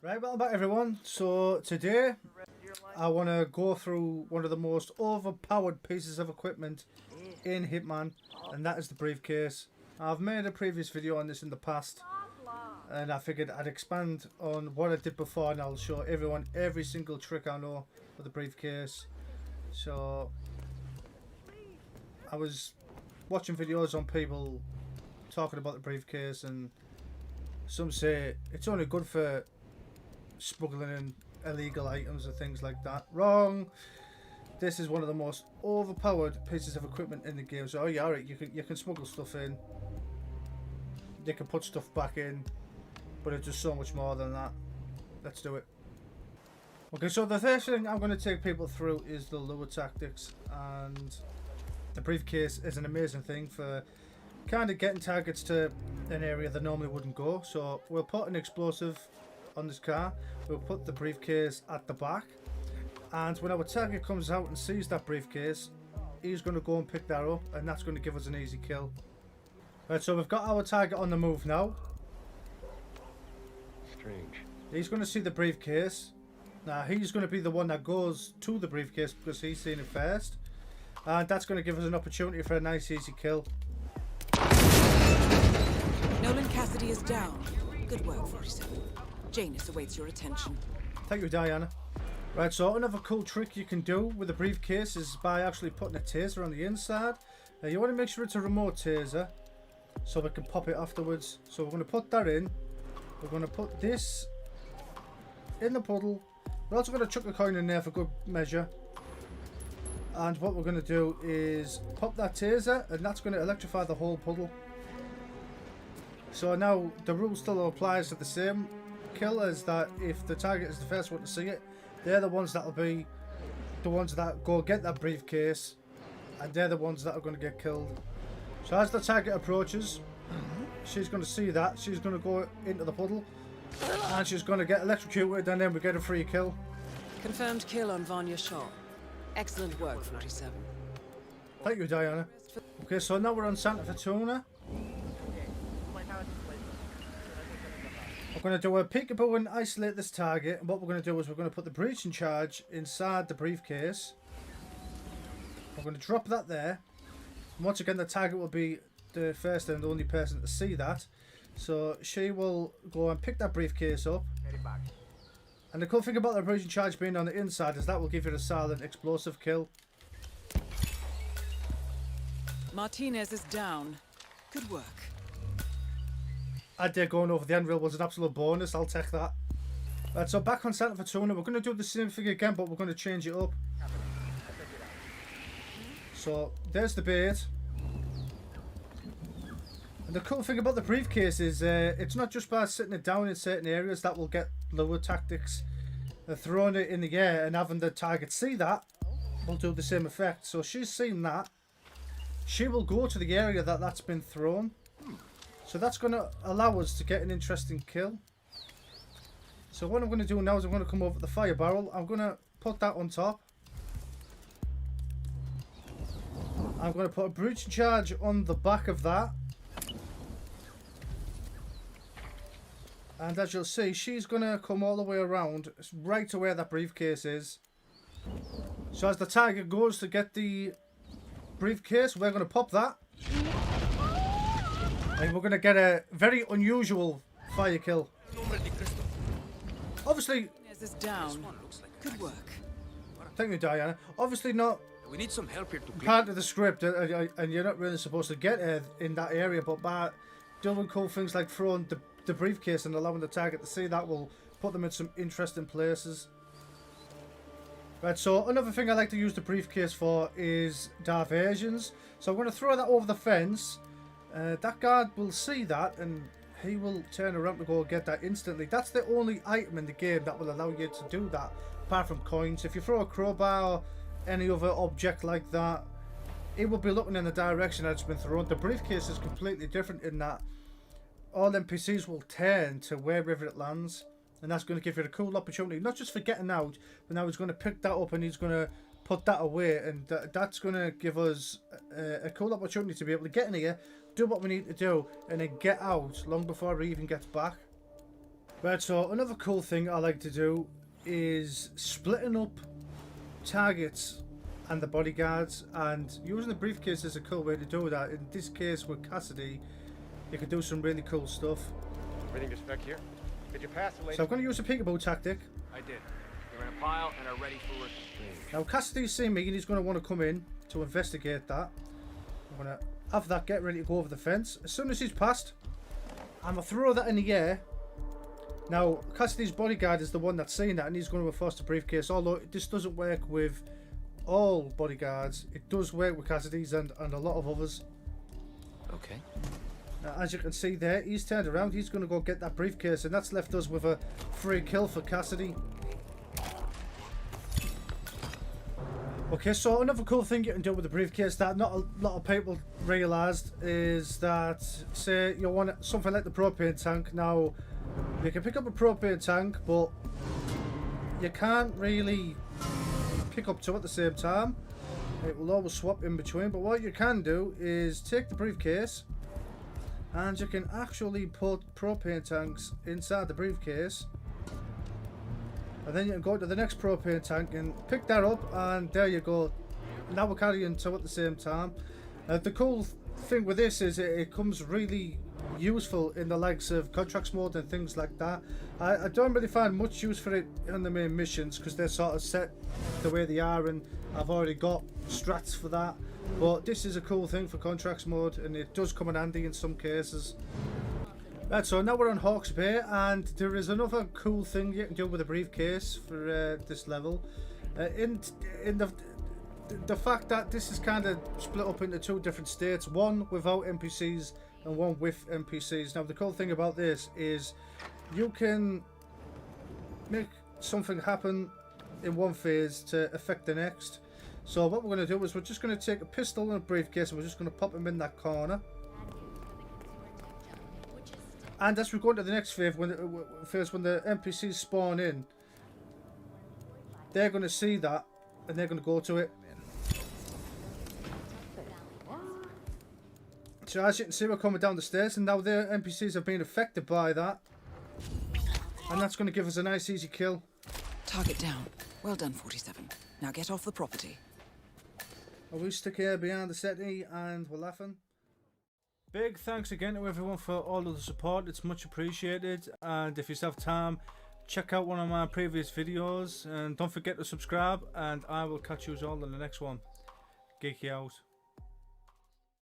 Right, welcome back everyone. So today I want to go through one of the most overpowered pieces of equipment in Hitman, and that is the briefcase. I've made a previous video on this in the past, and I figured I'd expand on what I did before, and I'll show everyone every single trick I know with the briefcase. So I was watching videos on people talking about the briefcase, and some say it's only good for smuggling in illegal items and things like that. Wrong. This is one of the most overpowered pieces of equipment in the game. So yeah, alright, you can smuggle stuff in, you can put stuff back in, but it's just so much more than that. Let's do it. Okay, so the first thing I'm going to take people through is the lure tactics, and the briefcase is an amazing thing for kind of getting targets to an area that normally wouldn't go. So we'll put an explosive on this car, we'll put the briefcase at the back, and when our target comes out and sees that briefcase, he's going to go and pick that up, and that's going to give us an easy kill. Right, so we've got our target on the move now. Strange. He's going to see the briefcase. Now he's going to be the one that goes to the briefcase because he's seen it first, and that's going to give us an opportunity for a nice easy kill. Nolan Cassidy is down. Good work, 47. Janus awaits your attention. Thank you, Diana. Right, so another cool trick you can do with the briefcase is by actually putting a taser on the inside. You want to make sure it's a remote taser so we can pop it afterwards. So we're going to put that in. We're going to put this in the puddle. We're also going to chuck a coin in there for good measure. And what we're going to do is pop that taser, and that's going to electrify the whole puddle. So now the rule still applies to the same kill as that. If the target is the first one to see it, they're the ones that'll be the ones that go get that briefcase, and they're the ones that are going to get killed. So as the target approaches, she's going to see that, she's going to go into the puddle, and she's going to get electrocuted, and then we get a free kill. Confirmed kill on Vanya Shaw. Excellent work, 47. Thank you, Diana. Okay, so now we're on Santa Fortuna. We're going to do a peekaboo and isolate this target, and what we're going to do is we're going to put the breaching charge inside the briefcase. We're going to drop that there, and once again the target will be the first and only person to see that, so she will go and pick that briefcase up. And the cool thing about the breaching charge being on the inside is that will give you a silent explosive kill. Martinez is down. Good work. I dare going over the Enrail was an absolute bonus. I'll take that. Right, so back on Santa Fortuna, we're going to do the same thing again, but we're going to change it up. So there's the bait. And the cool thing about the briefcase is it's not just by sitting it down in certain areas that will get lure tactics. Throwing it in the air and having the target see that will do the same effect. So she's seen that. She will go to the area that that's been thrown. So that's going to allow us to get an interesting kill. So what I'm going to do now is I'm going to come over the fire barrel. I'm going to put that on top. I'm going to put a breaching charge on the back of that. And as you'll see, she's going to come all the way around right to where that briefcase is. So as the target goes to get the briefcase, we're going to pop that. And we're going to get a very unusual fire kill. Obviously, Martinez is down. Good work. thank you, Diana. Obviously not We need some help here to part of the script, and you're not really supposed to get in that area, but by doing cool things like throwing the briefcase and allowing the target to see that will put them in some interesting places. Right, so another thing I like to use the briefcase for is diversions. So I'm going to throw that over the fence. That guard will see that and he will turn around to go get that instantly. That's the only item in the game that will allow you to do that, apart from coins. If you throw a crowbar or any other object like that, it will be looking in the direction that it's been thrown. The briefcase is completely different in that all NPCs will turn to wherever it lands, and that's going to give you a cool opportunity, not just for getting out, but now he's going to pick that up and he's going to put that away, and that's going to give us a cool opportunity to be able to get in here, do what we need to do, and then get out long before he even gets back. Right, so another cool thing I like to do is splitting up targets and the bodyguards, and using the briefcase is a cool way to do that. In this case with Cassidy, you can do some really cool stuff. Everything to spec here? Did you pass the So I'm going to use a peekaboo tactic. I did. We're in a pile and are ready for work. Now Cassidy's seen me and he's going to want to come in to investigate that. I'm going to have that get ready to go over the fence. As soon as he's passed, I'm going to throw that in the air. Now Cassidy's bodyguard is the one that's seen that, and he's going to enforce the briefcase. Although this doesn't work with all bodyguards, it does work with Cassidy's and a lot of others. Okay. Now, as you can see there, he's turned around, he's going to go get that briefcase, and that's left us with a free kill for Cassidy. Okay, so another cool thing you can do with the briefcase that not a lot of people realised is that, say you want something like the propane tank. Now, you can pick up a propane tank, but you can't really pick up two at the same time. It will always swap in between, but what you can do is take the briefcase and you can actually put propane tanks inside the briefcase, and then you can go to the next propane tank and pick that up, and there you go. Now we're carrying two at the same time. The cool thing with this is it comes really useful in the likes of contracts mode and things like that. I don't really find much use for it on the main missions because they're sort of set the way they are, and I've already got strats for that. But this is a cool thing for contracts mode, and it does come in handy in some cases. Right, so now we're on Hawke's Bay, and there is another cool thing you can do with a briefcase for this level. In the fact that this is kind of split up into two different states, one without NPCs and one with NPCs. Now the cool thing about this is you can make something happen in one phase to affect the next. So what we're going to do is we're just going to take a pistol and a briefcase, and we're just going to pop them in that corner. And as we go into the next phase, when the NPCs spawn in, they're going to see that and they're going to go to it. So as you can see, we're coming down the stairs, and now the NPCs have been affected by that, and that's going to give us a nice easy kill. Target down. Well done, 47. Now get off the property. We stick here behind the settee and we're laughing. Big thanks again to everyone for all of the support. It's much appreciated, and if you have time, check out one of my previous videos, and don't forget to subscribe, and I will catch you all in the next one. Geeky out.